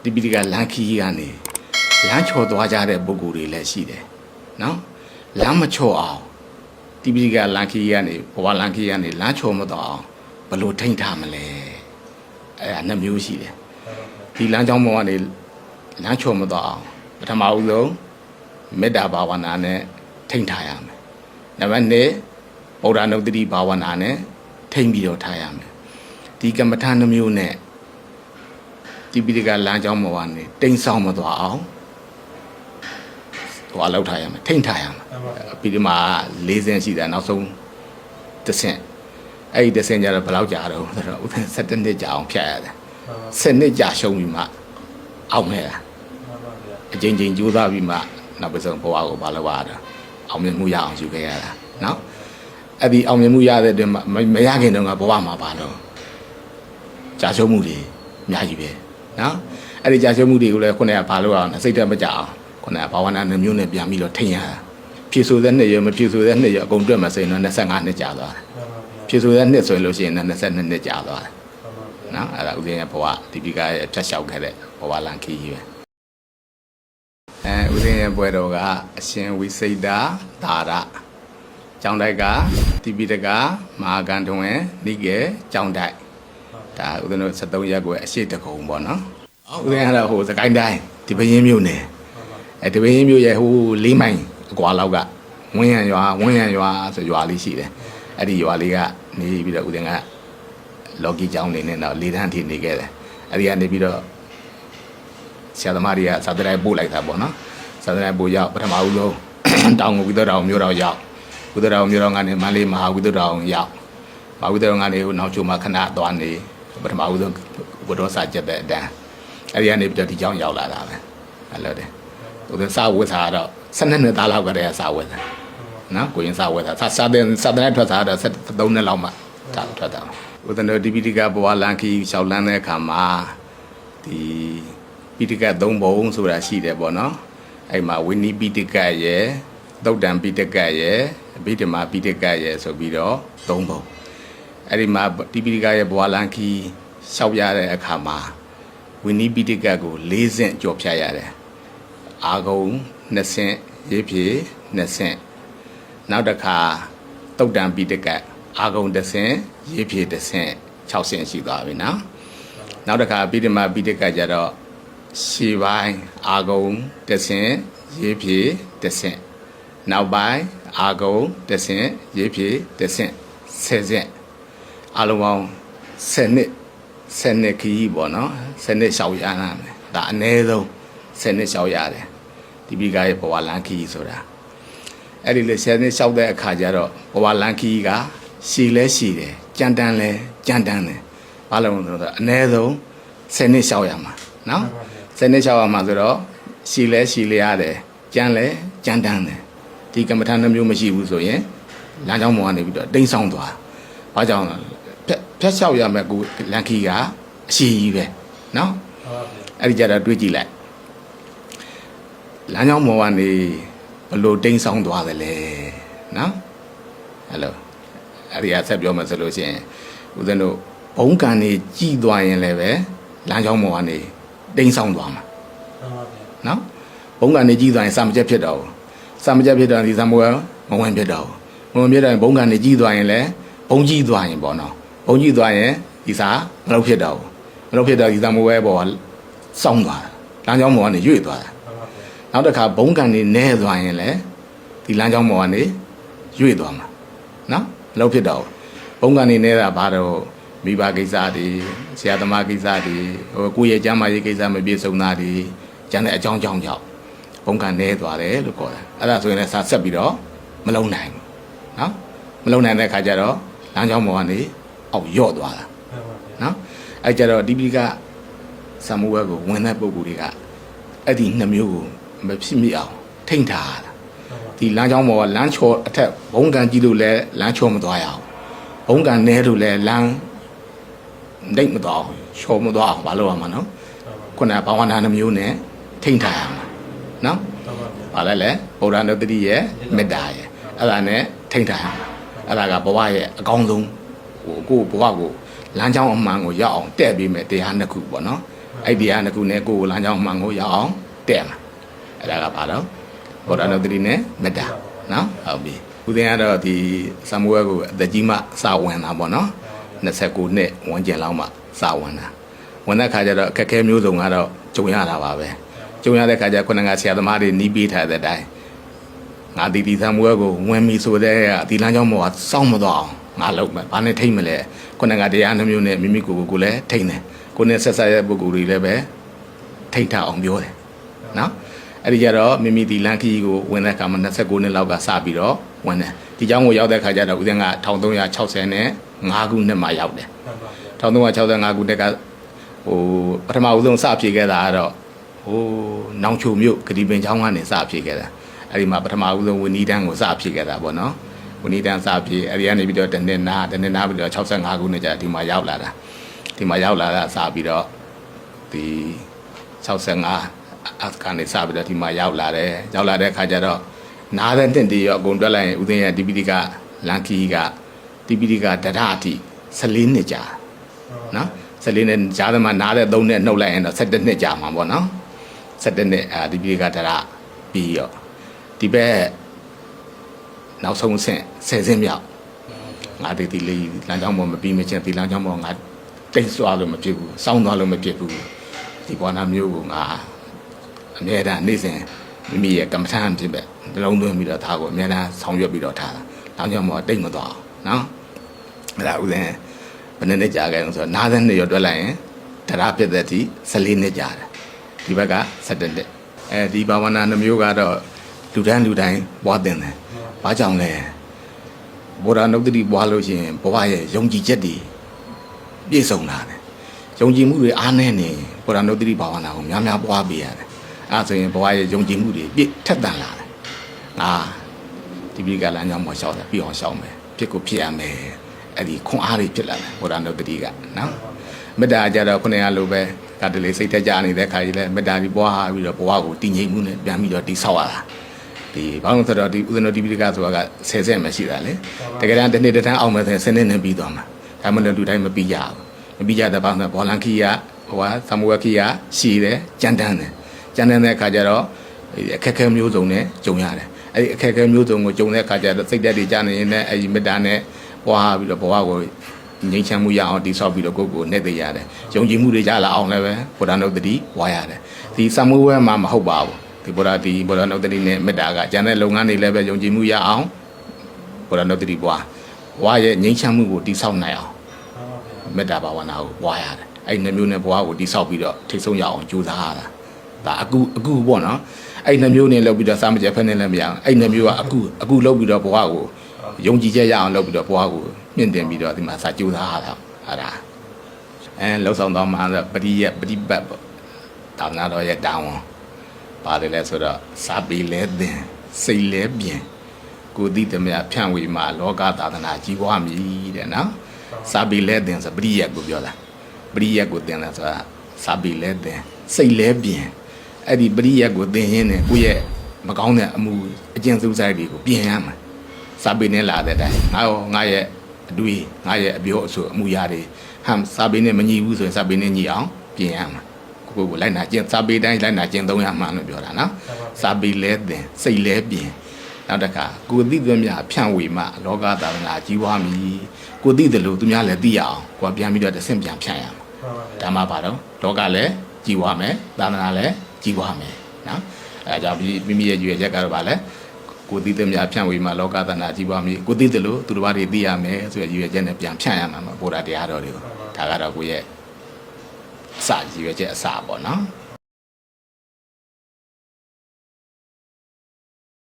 ဒီပိဋကလမ်းခီးကနေလမ်းချော်သွားကြတဲ့ပုဂ္ဂိုလ်တွေလည်းရှိတယ်နော်လမ်းမချော်အောင်ဒီပိဋကလမ်းခီးကနေဘဝလမ်းခီးကနေလမ်းချော်မတော့အောင်ဘယ်လိုထိန်းထားမလဲအဲ့ဒါနှစ်မျိုးရှိတယ်ဒီလမ်းကြောင်းပေါ်ကနေလမ်းချော်မတော့အောင်ပထမဦးဆုံးမေတ္တာဘာဝနာနဲ့ထိန်းထားရမယ်နံပါတ်2ဗုဒ္ဓနုတ္တိဘာဝနာနဲ့ထိန်းပြီးတော့ထားရမယ်ဒီကမ္မထာနှမျိုးနဲ့ဒီပိဋကလမ်းကြောင်းပေါ်ကနေတိမ်ဆောင်မသွားအောင်ဟိုအလောက်ထားရမယ်ထိန်းထားရမယ်ပြီးဒီမှာ၄ဆင့်ရှိတယ်နောက်ဆုံးတစ်ဆင့်အဲ့ဒီတစ်ဆင့်ကျတော့ဘယ်လောက်ကြာတော့ဆိုတော့ဥပဒေ7နှစ်ကြာအောင်ဖြတ်ရတယ်7နှစ်ကြာရှုံးပြီးမှအောင်ခဲ့တာအချိန်ချင်းကြိုးစားပြီးမှနောက်ပြီးဆုံးဘဝကိုမလုပ်ရတာအောင်မြင်မှုရအောင်ယူခဲ့ရတာနော်အဲ့ဒီအောင်မြင်မှုရတဲ့အတွင်းမှာမရခင်တုန်းကဘဝမှာပါတော့ကြာရှုံးမှုတွေအများကြီးပဲနော်အဲ့ဒီကြာရှုံးမှုတွေကိုလည်းခုနကဘာလို့အောင်စိတ်တက်မကြအောင်ခုနကဘာဝနာနှမျိုးနဲ့ပြန်ပြီးတော့ထိန်းရတာဖြည့်ဆိုတဲ့နှစ်ရမဖြည့်ဆိုတဲ့နှစ်ရအကုန်တွက်မှဆိုရင်တော့25နှစ်ကြာသွားတယ်ဖြည့်ဆိုတဲ့နှစ်ဆိုရင်လို့ရှိရင်22နှစ်ကြာသွားတယ်နော်အဲ့ဒါဥစဉ်ရဲ့ဘဝဒီပိကရဲ့ဖြတ်လျှောက်ခဲ့တဲ့ဘဝလန်ခီးကြီးပဲဥစဉ်ရဲ့ဘွဲတော်ကအရှင်ဝိစိတ်တာဒါရကျောင်းတိုက်ကဒီပိတကမဟာကံထွင်နိကေကျောင်းတိုက်ဒါဥစဉ်တို့73ရက်ကိုအရှိတကုံပေါ့နော်ဥစဉ်ကတော့ဟိုစကိုင်းတိုင်းဒီပရင်မြို့နယ်ဒီပရင်မြို့ရဲ့ဟို4မိုင်အကွာလောက်ကဝင်းရံရွာဆိုရွာလေးရှိတယ်အဲ့ဒီရွာလေးကနေပြီးတော့ဥစဉ်ကလော်ကီကျောင်းနေနဲ့တော့၄တန်းထိနေခဲ့တယ်အဲ့ဒီကနေပြီးတော့ဆရာသမားတွေကစာတရိုက်ပို့လိုက်တာပေါ့နော်စာတရိုက်ပို့ရောက်ပထမဦးဆုံးတောင်ကိုဝိသုဒ္ဓအောင်မြို့တော်ရောက်ဝိသုဒ္ဓအောင်မြို့တော်ကနေမန္တလေးမဟာဝိသုဒ္ဓအောင်ရောက်မဟာဝိသုဒ္ဓအောင်ကနေနောက်ချိုမှာခဏသွားနေပထမဦးဆုံးဘုဒ္ဓစာကျက်တဲ့အတန်းအဲ့ဒီကနေပြီးတော့ဒီကျောင်းရောက်လာတာပဲအဲ့လိုတယ်ဟိုစာဝတ်စာတော့12နှစ်သားလောက်ကတည်းကစာဝတ်တာနော်ကိုရင်စာဝတ်တာစာတဲ့ထွက်စာတော့73နှစ်လောက်မှထွက်တာဥဒ္ဒနောဒီပိဋကဘဝလန်ခီရှောက်လန်းတဲ့အခါမှာဒီပိဋက3ဘုံဆိုတာရှိတယ်ပေါ့နော်အဲ့မှာဝိနည်းပိဋကရဲ့သုတ်တံပိဋကရဲ့အဘိဓမ္မာပိဋကရဲ့ဆိုပြီးတော့3ဘုံအဲ့ဒီမှာဒီပိဋကရဲ့ဘဝလန်ခီရှောက်ရတဲ့အခါမှာဝိနည်းပိဋကကို4ဆင့်ကြော်ဖြတ်ရတယ်အာဂုံ2ဆင့်ရေးဖြေ2ဆင့်နောက်တစ်ခါသုတ်တံပိဋကအာဂုံ1ဆင့်ရေးဖြေ1ဆင့်6ဆင့်ရှိသွားပြီနော်နောက်တစ်ခါအဘိဓမ္မာပိဋကကြတော့ရှေ့ပိုင်းအာဂုံ1ဆင့်ရေးဖြေ1ဆင့်နောက်ပိုင်းအာဂုံ1ဆင့်ရေးဖြေ1ဆင့်10ဆင့်အလုံးပေါင်း10နှစ်ခီးပေါ့နော်10နှစ်ရှောက်ရတာမယ်ဒါအနည်းဆုံး10နှစ်ရှောက်ရတယ်ဒီပိဋကရဲ့ဘဝလန်ခီးဆိုတာအဲ့ဒီလေ10နှစ်ရှောက်တဲ့အခါကျတော့ဘဝလန်ခီးကရှည်လဲရှည်တယ်ကြမ်းတမ်းလဲကြမ်းတမ်းတယ်ဘာလို့လဲဆိုတော့အနည်းဆုံး10နှစ်ရှောက်ရမှာနော်10နှစ်ရှောက်ရမှာဆိုတော့ရှည်လဲရှည်လျရတယ်ကြမ်းလဲကြမ်းတမ်းတယ်ဒီကမ္မထာနှမျိုးမရှိဘူးဆိုရင်လမ်းကြောင်းပေါ်ကနေပြီးတော့တိမ်ဆောင်သွားဘာကြောင့်ဖြတ်လျှောက်ရမယ်ကိုလန်ခီကအရှိကြီးပဲနော်အဲ့ဒီကြတော့တွေးကြည့်လိုက်လမ်းကြောင်းပေါ်ကနေဘလို့တိမ်ဆောင်သွားတယ်လဲနော်ဟယ်လိုအဲ့ဒီအဆက်ပြောမှဆိုလို့ရှိရင်ဦးဇင်းတို့ဘုံကံနေကြည်သွားရင်လည်းပဲလမ်းကြောင်းပေါ်ကနေတိမ်ဆောင်သွားမှာနော်ဘုံကံနေကြည်သွားရင်စာမကျက်ဖြစ်တော့စာမကျက်ဖြစ်တော့ဒီသံမိုးမဝင်ဖြစ်တော့မဝင်ဖြစ်တော့ဘုံကံနေကြည်သွားရင်လည်းဘုံကြည်သွားရင်ပေါ့နော်ဘုံကြည်သွားရင်ဒီစာမလုပ်ဖြစ်တော့မလုပ်ဖြစ်တော့ဒီသံမိုးပေါ်ကစောင်းသွားလမ်းကြောင်းပေါ်ကနေရွေ့သွားတာနောက်တစ်ခါဘုံကံနေနဲသွားရင်လည်းဒီလမ်းကြောင်းပေါ်ကနေရွေ့သွားမှာနော်မလုပ်ဖြစ်တော့ဘုံကနေနေတာဘာတော့မိဘကိစ္စတွေဆရာသမားကိစ္စတွေဟိုကိုယ့်ရဲ့ကျမ်းမာရေးကိစ္စမပြည့်စုံတာတွေကျန်တဲ့အကြောင်းကြောင့်ဘုံကနေသွားတယ်လို့ခေါ်တယ်အဲ့ဒါဆိုရင်လည်းစာဆက်ပြီးတော့မလုံနိုင်ဘူးနော်မလုံနိုင်တဲ့ခါကျတော့လမ်းကြောင်းပေါ်ကနေအောက်ယော့သွားတာနော်အဲ့ကြတော့ဒီပိကသံမဝဲကိုဝင်တဲ့ပုံကူတွေကအဲ့ဒီ2မျိုးကိုမဖြစ်မိအောင်ထိန်းထားတာဒီလမ်းကြောင်းပေါ်ကလမ်းချော်အထက်ဘုံကန်ကြီးလို့လည်းလမ်းချော်မသွားရအောင်ဘုံကန်နဲလို့လည်းလမ်းဒိတ်မသွားအောင်ချော်မသွားအောင်မလုပ်ရမှာနော်ခုနကဘာဝနာ2မျိုးနဲ့ထိန်းထားရမှာနော်ဘာလဲလဲဗုဒ္ဓနုတ္တိရဲ့မေတ္တာရဲ့အဲ့ဒါနဲ့ထိန်းထားရမှာအဲ့ဒါကဘဝရဲ့အကောင်းဆုံးဟိုကိုဘဝကိုလမ်းကြောင်းအမှန်ကိုရောက်အောင်တဲ့ပြီးမယ်တရား2ခုပေါ့နော် အဲ့ဒီကကူနဲ့ကိုလမ်းကြောင်းမှန်ကိုရအောင်တဲ့မှာအဲ့ဒါကဘာတော့ဘောရနုတ္တိနဲ့မေတ္တာနော်ဟုတ်ပြီဦးသိန်းကတော့ဒီစံမွေးကိုအသက်ကြီးမှစဝင်တာပေါ့နော်29နှစ်ဝန်းကျင်လောက်မှစဝင်တာဝင်တဲ့ခါကျတော့အခက်အခဲမျိုးစုံကတော့ကြုံရတာပါပဲကြုံရတဲ့ခါကျခုနကဆရာသမားတွေနီးပေးထားတဲ့အတိုင်းငါဒီစံမွေးကိုဝင်ပြီဆိုတဲ့ဒီလမ်းကြောင်းပေါ်ကစောင့်မတော့အောင်ငါလုပ်မယ်ဘာနဲ့ထိမ့်မလဲခုနကတရားနှမျိုးနဲ့မိမိကိုလည်းထိမ့်တယ်ကိုနဲ့ဆက်ဆက်ရဲ့ပုဂ္ဂိုလ်တွေလည်းပဲထိတ်ထအောင်ပြောတယ်နော်အဲ့ဒီကြတော့မိမိဒီလန်ခီကိုဝင်တဲ့အခါမှာ29နှစ်လောက်ကစပြီးတော့ဝင်တယ်ဒီကျောင်းကိုရောက်တဲ့ခါကျတော့ဦးဇင်းက1360နဲ့5ခုနှစ်မှာရောက်တယ်1365ခုနှစ်ကဟိုပထမဦးဆုံးစဖြည့်ခဲ့တာကတော့ဟိုနောင်ချိုမြို့ဂတိပင်ကျောင်းကနေစဖြည့်ခဲ့တာအဲ့ဒီမှာပထမဦးဆုံးဝင်းနီးတန်းကိုစဖြည့်ခဲ့တာပေါ့နော်ဝင်းနီးတန်းစဖြည့်အဲ့ဒီကနေပြီးတော့တနေ့နာပြီးတော့65ခုနှစ်ကျဒီမှာရောက်လာတာဒီမှာရောက်လာတာစပြီးတော့ဒီ65အခါနေစပြီးတော့ဒီမှာရောက်လာတယ်ရောက်လာတဲ့အခါကျတော့နားတဲ့တင့်တည်းရောအကုန်တွက်လိုက်ရင်ဦးသိန်းရဲ့ဒီပိဋကလန်ခီကဒီပိဋကဒရအထိ14နှစ်ကြာနော်14နှစ်ကြာတယ်မှာနားတဲ့3နှစ်နှုတ်လိုက်ရင်တော့17နှစ်ကြာမှာပေါ့နော်17နှစ်ဒီပိဋကဒရပြီးရောဒီဘက်နောက်ဆုံးဆင့်10ဆင့်မြောက်ငါဒီလေးလမ်းကြောင်းပေါ်မပြီးမချင်းဒီလမ်းကြောင်းပေါ်ငါတိတ်ဆွာလို့မဖြစ်ဘူးစောင်းသွားလို့မဖြစ်ဘူးဒီဘောနာမျိုးကိုငါအမြဲတမ်းနေ့စဉ်မိမိရဲ့ကမ္မထမ်းဖြစ်ပဲနှလုံးသွင်းပြီးတော့ဒါကိုအမြဲတမ်းဆောင်ရွက်ပြီးတော့ထားတာ။နောက်ကြောင့်မို့တိတ်မသွားအောင်နော်။အဲ့ဒါဥစဉ်ဘယ်နှစ်ကြာခဲ့အောင်ဆိုတော့နားတဲ့နှစ်ရွတ်တွက်လိုက်ရင်တရားဖြစ်တဲ့အထိ14နှစ်ကြာတယ်။ဒီဘက်က17နှစ်။အဲဒီဘာဝနာနှမျိုးကတော့လူတိုင်းပွားတင်တယ်။ဘာကြောင့်လဲ။ဘောဓနုတ္တိပွားလို့ရှိရင်ဘဝရဲ့ယုံကြည်ချက်တွေပြည့်စုံလာတယ်။ယုံကြည်မှုတွေအားနည်းနေဘောဓနုတ္တိဘာဝနာကိုများပွားပေးရတယ်။အဲဆိုရင်ဘဝရဲ့ယုံကြည်မှုတွေပြည့်ထက်သန်လာတယ်။ဒီပိဋကလမ်းကြောင်းမှာရှောက်တယ်ပြီးအောင်ရှောက်မယ်ဖြစ်ကိုဖြစ်ရမယ်အဲ့ဒီခွန်အားတွေဖြစ်လာတယ်ဘောဓနုတ္တိကနော်မေတ္တာကြတော့ခုနကလိုပဲဒါတလေစိတ်ထက်ကြနေတဲ့ခါကြီးလဲမေတ္တာပြီးပွားပြီးတော့ဘဝကိုတည်ငြိမ်မှုနဲ့ပြန်ပြီးတော့တိဆောက်ရတာဒီဘာလို့ဆိုတော့ဒီဥဒ္ဒနတိပိဋကဆိုတာက10ဆက်မှရှိတာလေတကယ်တမ်းတစ်နေ့တစ်ထန်းအောင်မယ်ဆိုရင်10နှစ်နဲ့ပြီးသွားမှာဒါမှလည်းလူတိုင်းမပြီးကြဘူးမပြီးကြတဲ့ဘာလို့ဘောလန်ခီကသမဝခီကရှည်တယ်ကြမ်းတမ်းတယ်ကြမ်းတမ်းတဲ့အခါကျတော့အခက်အခဲမျိုးစုံနဲ့ကြုံရတယ်အဲ့ဒီအခက်အခဲမျိုးစုံကိုကြုံတဲ့အခါကျတော့စိတ်သက်တွေကြာနေရင်လည်းအဲ့ဒီမေတ္တာနဲ့ပွားပြီးတော့ဘဝကိုငြိမ်းချမ်းမှုရအောင်တည်ဆောက်ပြီးတော့ကိုယ့်ကိုယ်နဲ့သိရတယ်ယုံကြည်မှုတွေကြလာအောင်လည်းပဲဘုရားနုတ္တိဝါရတယ်ဒီစံမွေးဝဲမှာမဟုတ်ပါဘူးဒီဘုရားနုတ္တိနဲ့မေတ္တာကကျန်တဲ့လုပ်ငန်းတွေလည်းပဲယုံကြည်မှုရအောင်ဘုရားနုတ္တိပွားဝါရဲ့ငြိမ်းချမ်းမှုကိုတည်ဆောက်နိုင်အောင်မေတ္တာဘာဝနာကိုဝါရတယ်အဲ့ဒီနှမျိုးနဲ့ဘဝကိုတည်ဆောက်ပြီးတော့ထိဆုံးရအောင်ကြိုးစားရတာဒါအခုပေါ့နော်အဲ့နှမျိုးနဲ့လောက်ပြီးတော့စားမကြဖက်နဲ့လည်းမရအောင်အဲ့နှမျိုးကအခုလောက်ပြီးတော့ဘဝကိုယုံကြည်ချက်ရအောင်လောက်ပြီးတော့ဘဝကိုမြင့်တင်ပြီးတော့ဒီမှာစာကြိုးစားရတာအဲ့ဒါလောက်ဆောင်တော့မှပရိပတ်ပေါ့တောင်းနာတော့ရဲ့တောင်းပါတယ်လဲဆိုတော့စာပေလဲသင်စိတ်လဲပြင်ကိုသိသမျှဖြန့်ဝေမှာလောကသာသနာကြီးပွားမည်တဲ့နော်စာပေလဲသင်ဆိုပရိယတ်ကိုပြောတာပရိယတ်ကိုသင်တာဆိုတာစာပေလဲသင်စိတ်လဲပြင်အဲ့ဒီပရိယတ်ကိုသင်ရင်းနဲ့ကိုယ့်ရဲ့မကောင်းတဲ့အမှုအကျင့်စုစိုက်တွေကိုပြင်ရမှာစာပေနဲ့လာတဲ့အတိုင်းငါရဲ့အတွေ့ငါရဲ့အပြောအဆိုအမှုရာတွေစာပေနဲ့မညီဘူးဆိုရင်စာပေနဲ့ညီအောင်ပြင်ရမှာကိုလိုက်နာကျင့်စာပေတိုင်းလိုက်နာကျင့်သုံးရမှာလို့ပြောတာနော်စာပေလဲသင်စိတ်လဲပြင်နောက်တစ်ခါကိုသိသွင်းမြဖြန့်ဝေမှလောကသာသနာကြီးပွားမည်ကိုသိတယ်လို့သူများလည်းသိရအောင်ကိုပြန်ပြီးတော့တဆင့်ပြန်ဖြန့်ရမှာဒါမှပါတော့လောကလည်းကြီးပွားမယ်သာသနာလည်းကြီးပွားမယ်နော်အဲကြောင့်မိမိရဲ့ရွေချက်ကတော့ဗာလဲကိုသိတဲ့များဖြန့်ဝေမှာလောကသနာကြီးပွားမည်ကိုသိတယ်လို့သူတို့ဘာတွေသိရမယ်ဆိုရရွေချက်နဲ့ပြန်ဖြန့်ရမှာဗုဒ္ဓတရားတော်တွေကိုဒါကတော့ကိုရဲ့စရွေချက်အစပေါ့နော်